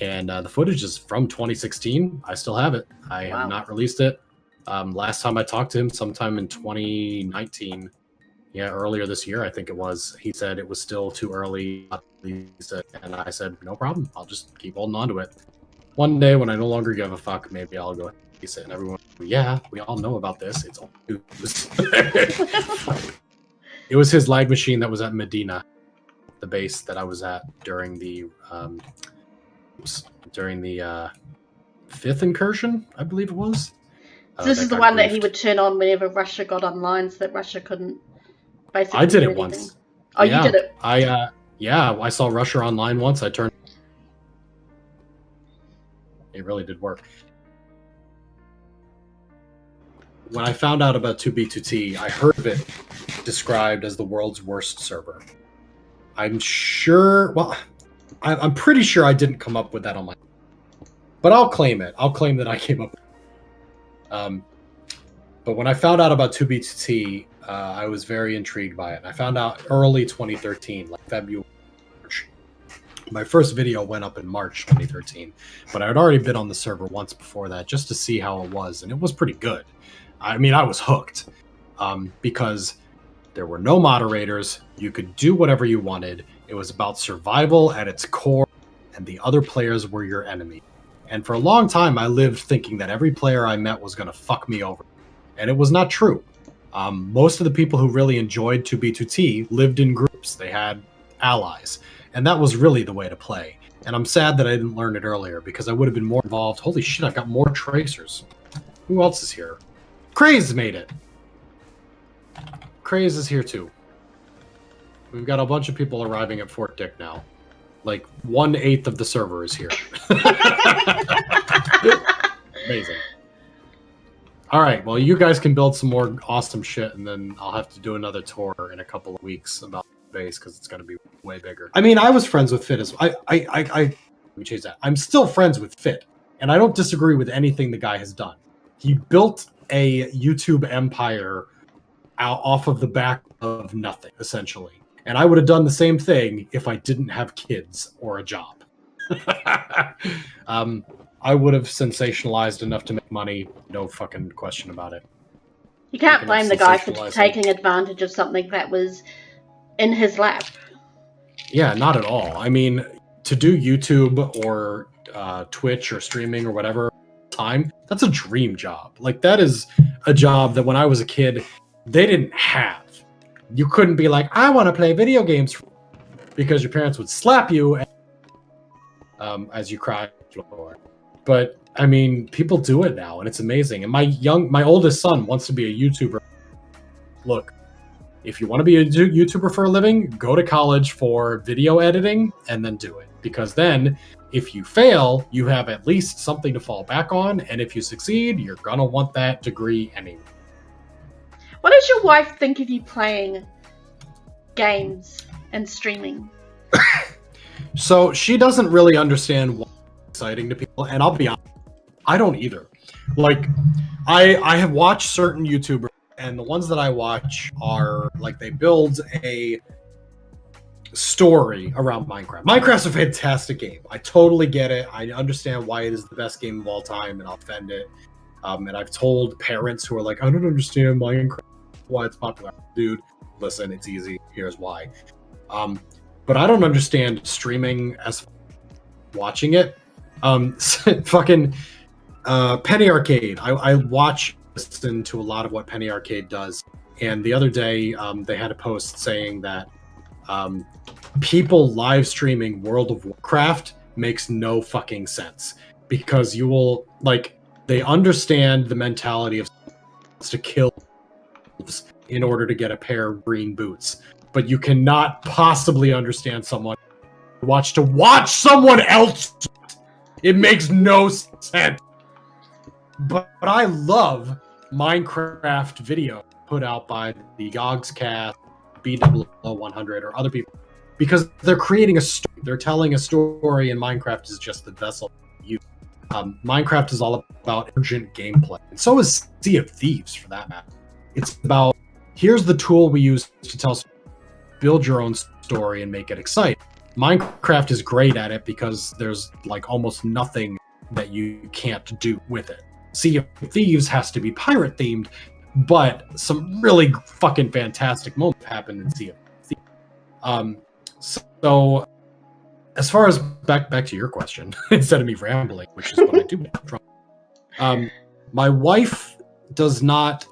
And the footage is from 2016. I still have it. I have not released it. Last time I talked to him, sometime in 2019, earlier this year, I think it was, he said it was still too early, and I said, no problem, I'll just keep holding on to it. One day, when I no longer give a fuck, maybe I'll go release it, and everyone, yeah, we all know about this, it's all news. It was his lag machine that was at Medina, the base that I was at during the fifth incursion, I believe it was. So this is the one that he would turn on whenever Russia got online, so that Russia couldn't basically I did do it anything. once. Oh, yeah. You did it? I saw Russia online once. I turned. It really did work. when I found out about 2B2T, I heard of it described as the world's worst server. I'm pretty sure I didn't come up with that on my own. But I'll claim it. I'll claim that I came up with it. But when I found out about 2B2T, I was very intrigued by it. I found out early 2013, like February. My first video went up in March 2013, but I had already been on the server once before that just to see how it was, and it was pretty good. I mean, I was hooked because there were no moderators. You could do whatever you wanted. It was about survival at its core, and the other players were your enemy. And for a long time, I lived thinking that every player I met was going to fuck me over. And it was not true. Most of the people who really enjoyed 2B2T lived in groups. They had allies. And that was really the way to play. And I'm sad that I didn't learn it earlier because I would have been more involved. Holy shit, I got more tracers. Who else is here? Craze made it. Craze is here too. We've got a bunch of people arriving at Fort Dick now. Like 1/8 of the server is here. Amazing. All right, well, you guys can build some more awesome shit, and then I'll have to do another tour in a couple of weeks about the base because it's going to be way bigger. I mean, I was friends with Fit as well. Let me change that. I'm still friends with Fit, and I don't disagree with anything the guy has done. He built a YouTube empire out off of the back of nothing, essentially. And I would have done the same thing if I didn't have kids or a job. I would have sensationalized enough to make money. No fucking question about it. You can't blame the guy for taking advantage of something that was in his lap. Yeah, not at all. I mean, to do YouTube or Twitch or streaming or whatever time, that's a dream job. Like, that is a job that when I was a kid, they didn't have. You couldn't be like, I want to play video games, because your parents would slap you as you cried. But I mean, people do it now, and it's amazing. And my oldest son wants to be a YouTuber. Look, if you want to be a YouTuber for a living, go to college for video editing and then do it. Because then, if you fail, you have at least something to fall back on. And if you succeed, you're going to want that degree anyway. What does your wife think of you playing games and streaming? So she doesn't really understand what's exciting to people. And I'll be honest, I don't either. Like, I have watched certain YouTubers, and the ones that I watch are like, they build a story around Minecraft. Minecraft's a fantastic game. I totally get it. I understand why it is the best game of all time, and I'll defend it. And I've told parents who are like, I don't understand Minecraft, why it's popular. Dude, listen, it's easy. Here's why. But I don't understand streaming as watching it. Fucking Penny Arcade. I listen to a lot of what Penny Arcade does. And the other day, they had a post saying that people live streaming World of Warcraft makes no fucking sense. Because you will, like, they understand the mentality of to kill in order to get a pair of green boots. But you cannot possibly understand someone to watch someone else. It makes no sense. But I love Minecraft video put out by the Gogscast, BW100, or other people, because they're creating a story. They're telling a story, and Minecraft is just the vessel you. Minecraft is all about urgent gameplay, and so is Sea of Thieves, for that matter. It's about, here's the tool we use to tell, build your own story and make it exciting. Minecraft is great at it because there's like almost nothing that you can't do with it. Sea of Thieves has to be pirate themed, but some really fucking fantastic moments happen in Sea of Thieves. So as far as back to your question, instead of me rambling, which is what I do from, my wife does not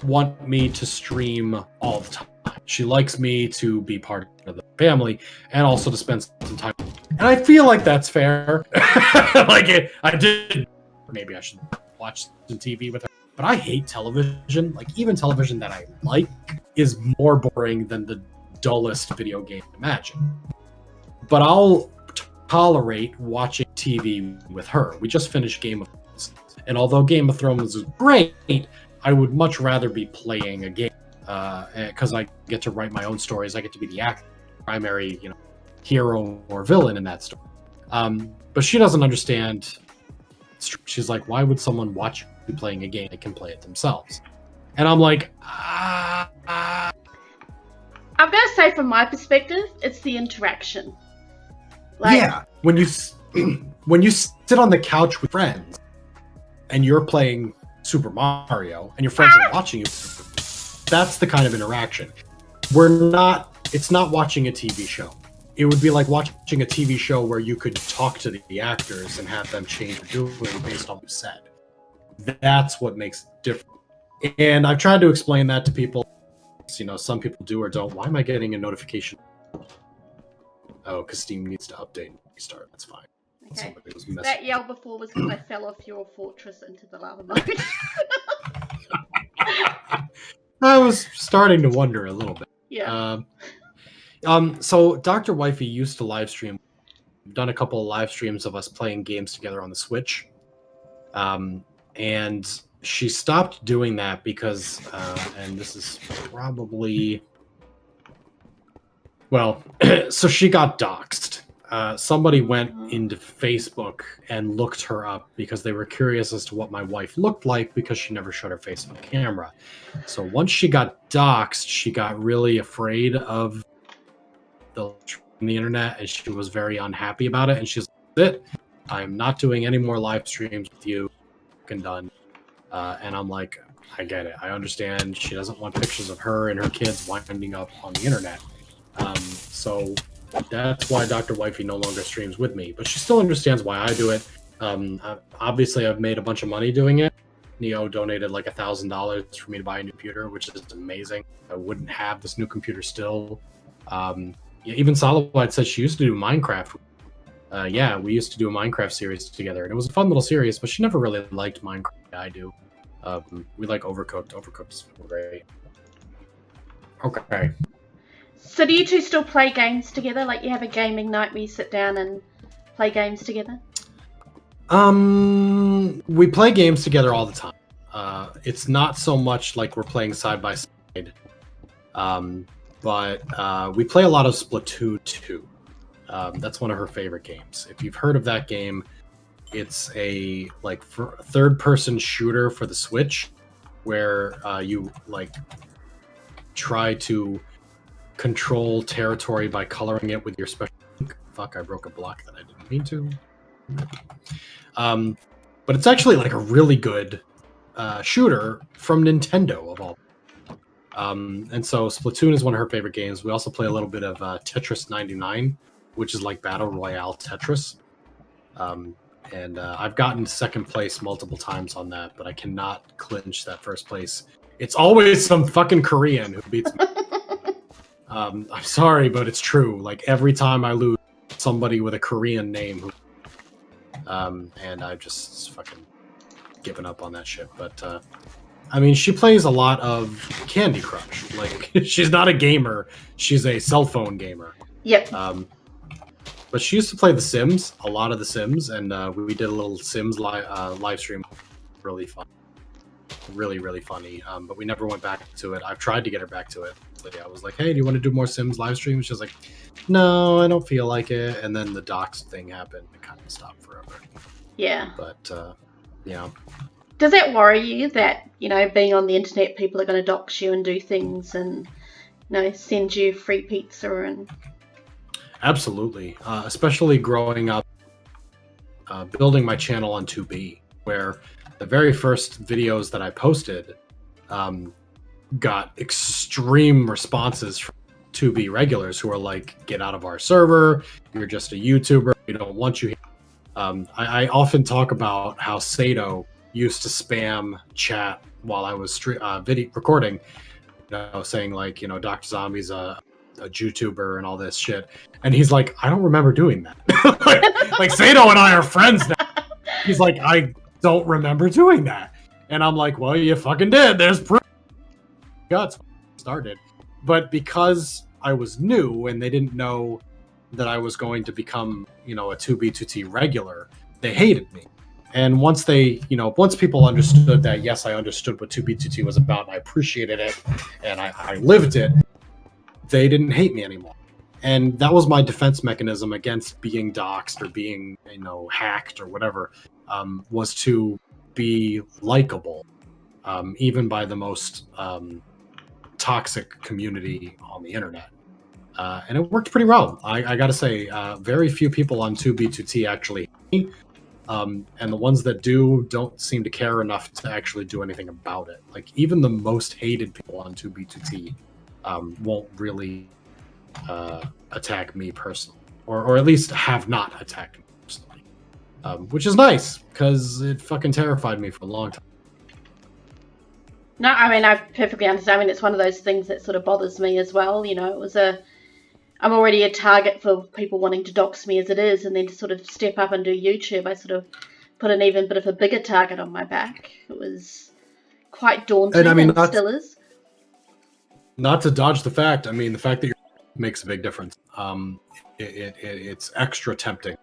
want me to stream all the time. She likes me to be part of the family and also to spend some time. And I feel like that's fair. I did. Maybe I should watch some TV with her. But I hate television. Like, even television that I like is more boring than the dullest video game imagine. But I'll tolerate watching TV with her. We just finished Game of Thrones. And although Game of Thrones is great, I would much rather be playing a game because I get to write my own stories. I get to be the primary, hero or villain in that story. But she doesn't understand. She's like, why would someone watch you playing a game? They can play it themselves. And I'm like, I'm going to say from my perspective, it's the interaction. Yeah, when you sit on the couch with friends and you're playing Super Mario and your friends are watching you, that's the kind of interaction. It's not watching a TV show. It would be like watching a TV show where you could talk to the actors and have them change what you're doing based on what you said. That's what makes it different. And I've tried to explain that to people. Some people do or don't. Why am I getting a notification? Oh, because Steam needs to update and restart. That's fine. Okay. That yell before was because I fell off your fortress into the lava mode. I was starting to wonder a little bit. Yeah. So Dr. Wifey used to live stream. We've done a couple of live streams of us playing games together on the Switch. And she stopped doing that because, and this is probably... Well, so she got doxxed. Somebody went into Facebook and looked her up because they were curious as to what my wife looked like because she never showed her face on camera. So once she got doxxed, she got really afraid of the internet and she was very unhappy about it. And she's like, I'm not doing any more live streams with you. Done. And I'm like, I get it. I understand. She doesn't want pictures of her and her kids winding up on the internet. So that's why Dr. Wifey no longer streams with me, but she still understands why I do it. Obviously, I've made a bunch of money doing it. Neo donated like $1,000 for me to buy a new computer, which is amazing. I wouldn't have this new computer still. Even Solowide said she used to do Minecraft. We used to do a Minecraft series together, and it was a fun little series, but she never really liked Minecraft. I do. We like Overcooked. Overcooked's great. Okay. So do you two still play games together? Like you have a gaming night where you sit down and play games together? We play games together all the time. It's not so much like we're playing side by side. But we play a lot of Splatoon 2. That's one of her favorite games. If you've heard of that game, it's a third-person shooter for the Switch, where you try to control territory by coloring it with your special ink. Fuck, I broke a block that I didn't mean to. But it's actually like a really good shooter from Nintendo of all. And so Splatoon is one of her favorite games. We also play a little bit of Tetris 99, which is like Battle Royale Tetris. And I've gotten second place multiple times on that, but I cannot clinch that first place. It's always some fucking Korean who beats me. I'm sorry, but it's true. Like every time I lose, somebody with a Korean name. And I've just fucking given up on that shit. But I mean, she plays a lot of Candy Crush. Like she's not a gamer; she's a cell phone gamer. Yep. But she used to play The Sims, a lot of The Sims, and we did a little Sims live stream. Really fun. Really, really funny. But we never went back to it. I've tried to get her back to it. I was like, hey, do you want to do more Sims live streams? She was like, no, I don't feel like it. And then the docs thing happened. It kind of stopped forever. Yeah. But, Does that worry you that, being on the internet, people are going to dox you and do things and, send you free pizza and... Absolutely. Especially growing up, building my channel on 2B, where the very first videos that I posted got extreme responses from 2B regulars who are like, get out of our server, you're just a YouTuber, we don't want you here. I often talk about how Sato used to spam chat while I was recording, saying like, DoctrZombie's a YouTuber and all this shit. And he's like, I don't remember doing that. like Sato and I are friends now. He's like, I don't remember doing that. And I'm like, well, you fucking did. There's proof. Guts started. But because I was new and they didn't know that I was going to become, a 2B2T regular, they hated me. And once people understood that, yes, I understood what 2B2T was about, and I appreciated it, and I lived it, they didn't hate me anymore. And that was my defense mechanism against being doxxed or being, hacked or whatever, was to be likable, even by the most toxic community on the internet. And it worked pretty well. I got to say, very few people on 2B2T actually hate me. And the ones that don't seem to care enough to actually do anything about it. Like, even the most hated people on 2B2T won't really attack me personally, or at least have not attacked me personally, which is nice, because it fucking terrified me for a long time. No, I mean, I perfectly understand. I mean, it's one of those things that sort of bothers me as well. I'm already a target for people wanting to dox me as it is, and then to sort of step up and do YouTube, I sort of put an even bit of a bigger target on my back. It was quite daunting, and I mean, still is. Not to dodge the fact, the fact that makes a big difference. It's extra tempting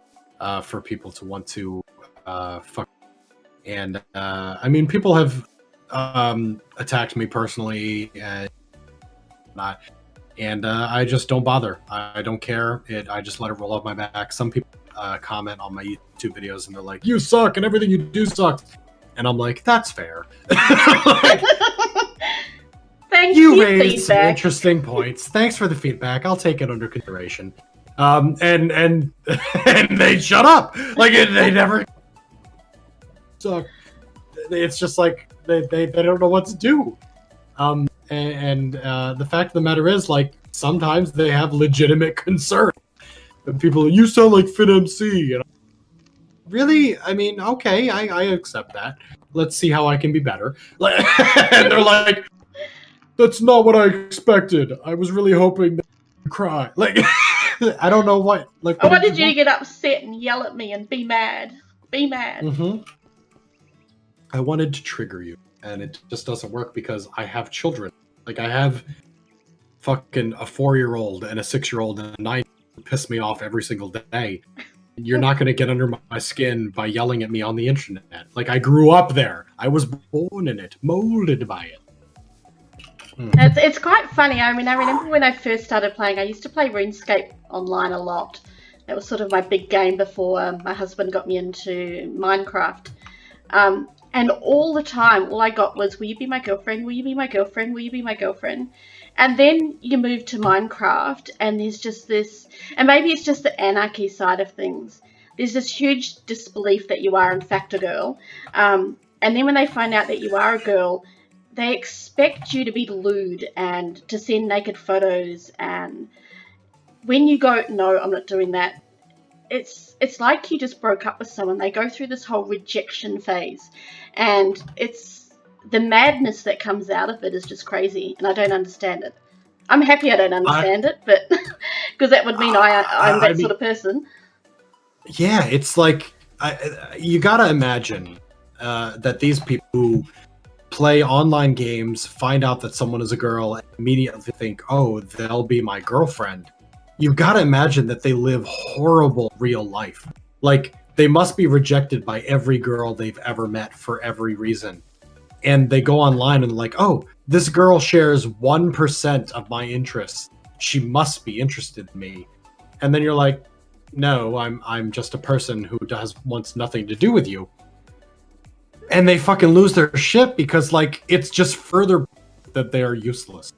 for people to want to fuck. And people have attacked me personally, and I just don't bother. I don't care. I just let it roll off my back. Some people comment on my YouTube videos and they're like, "You suck, and everything you do sucks." And I'm like, "That's fair." Thanks. You raised some interesting points. Thanks for the feedback. I'll take it under consideration. And they shut up. Like, they never suck. It's just like they don't know what to do. And the fact of the matter is, like, sometimes they have legitimate concern. And people, "You sound like FitMC." And really? Okay, I accept that. Let's see how I can be better. And they're like, "That's not what I expected. I was really hoping that you'd cry." Like, I don't know what. Like, I wanted you to get upset and yell at me and be mad. Be mad. Mm-hmm. I wanted to trigger you, and it just doesn't work because I have children. Like, I have fucking a 4-year-old and a 6-year-old and a 9 who piss me off every single day. You're not going to get under my skin by yelling at me on the internet. Like, I grew up there. I was born in it, molded by it. It's quite funny. I remember when I first started playing, I used to play RuneScape online a lot. That was sort of my big game before my husband got me into Minecraft. And all the time, all I got was, "Will you be my girlfriend? Will you be my girlfriend? Will you be my girlfriend?" And then you move to Minecraft, and there's just this, and maybe it's just the anarchy side of things. There's this huge disbelief that you are in fact a girl. And then when they find out that you are a girl, they expect you to be lewd and to send naked photos. And when you go, "No, I'm not doing that," it's like you just broke up with someone. They go through this whole rejection phase, and it's the madness that comes out of it is just crazy, and I don't understand it. I'm happy I don't understand it, but because that would mean I'm that sort of person. Yeah, it's like, you gotta imagine that these people who play online games find out that someone is a girl and immediately think, "Oh, they'll be my girlfriend." You've got to imagine that they live horrible real life. Like, they must be rejected by every girl they've ever met for every reason. And they go online and like, "Oh, this girl shares 1% of my interests. She must be interested in me." And then you're like, "No, I'm just a person who wants nothing to do with you." And they fucking lose their shit because, like, it's just further that they are useless.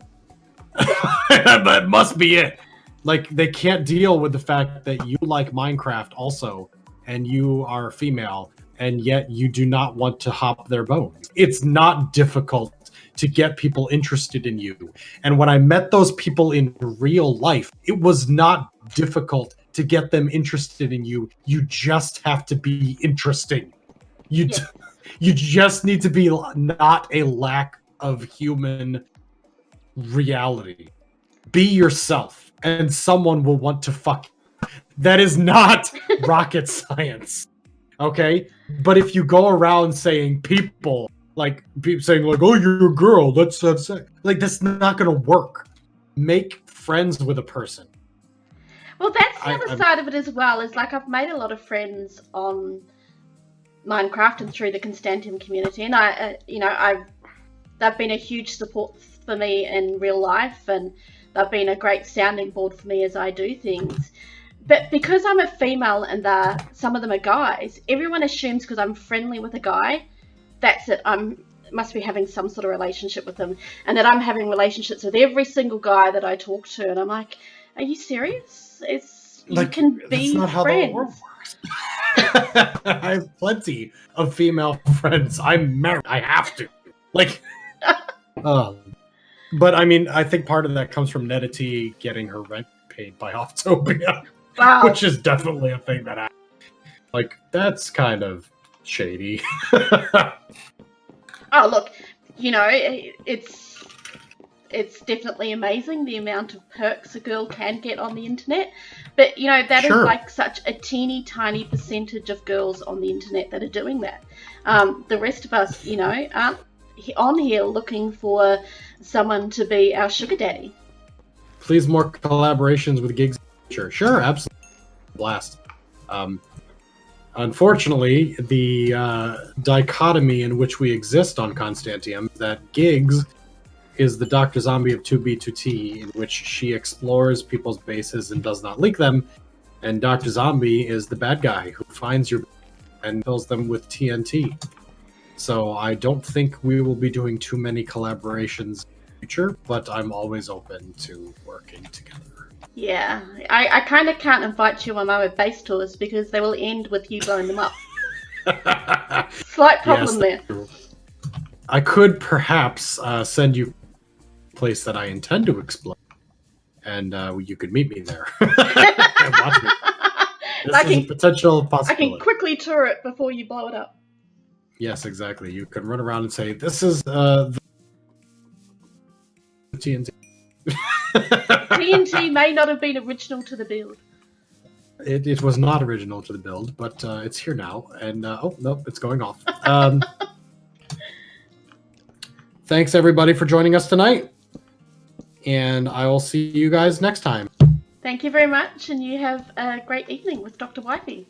That must be it. Like, they can't deal with the fact that you like Minecraft also, and you are female, and yet you do not want to hop their bones. It's not difficult to get people interested in you. And when I met those people in real life, it was not difficult to get them interested in you. You just have to be interesting. You just need to be not a lack of human reality. Be yourself, and someone will want to fuck you. That is not rocket science, okay? But if you go around saying "Oh, you're a girl, that's sick," like, that's not gonna work. Make friends with a person. Well, that's the other side of it as well. Is like, I've made a lot of friends on Minecraft and through the Constantiam community, and they've been a huge support for me in real life, and they've been a great sounding board for me as I do things. But because I'm a female and some of them are guys, everyone assumes because I'm friendly with a guy, that's it. Must be having some sort of relationship with them, and that I'm having relationships with every single guy that I talk to, and I'm like, are you serious? You can be that's not how the world friends. works. I have plenty of female friends. I'm married. I have to. But I mean, I think part of that comes from Netity getting her rent paid by Oftopia, Wow. which is definitely a thing that happens. That's kind of shady. Oh, look, it's definitely amazing the amount of perks a girl can get on the internet. But, that Sure. is such a teeny tiny percentage of girls on the internet that are doing that. The rest of us, aren't on here looking for someone to be our sugar daddy. Please, more collaborations with gigs. Sure, absolutely. Blast. Unfortunately, the dichotomy in which we exist on Constantiam is that Gigs is the DoctrZombie of 2B2T, in which she explores people's bases and does not leak them, and DoctrZombie is the bad guy who finds your and fills them with TNT. So I don't think we will be doing too many collaborations in the future, but I'm always open to working together. Yeah, I kind of can't invite you on my base tours because they will end with you blowing them up. Slight problem there. I could perhaps send you a place that I intend to explore, and you could meet me there and watch me. This is a potential possibility. I can quickly tour it before you blow it up. Yes, exactly. You can run around and say, "This is the TNT." TNT may not have been original to the build. It was not original to the build, but it's here now. And oh, nope, it's going off. Thanks, everybody, for joining us tonight. And I will see you guys next time. Thank you very much, and you have a great evening with Dr. Wifey.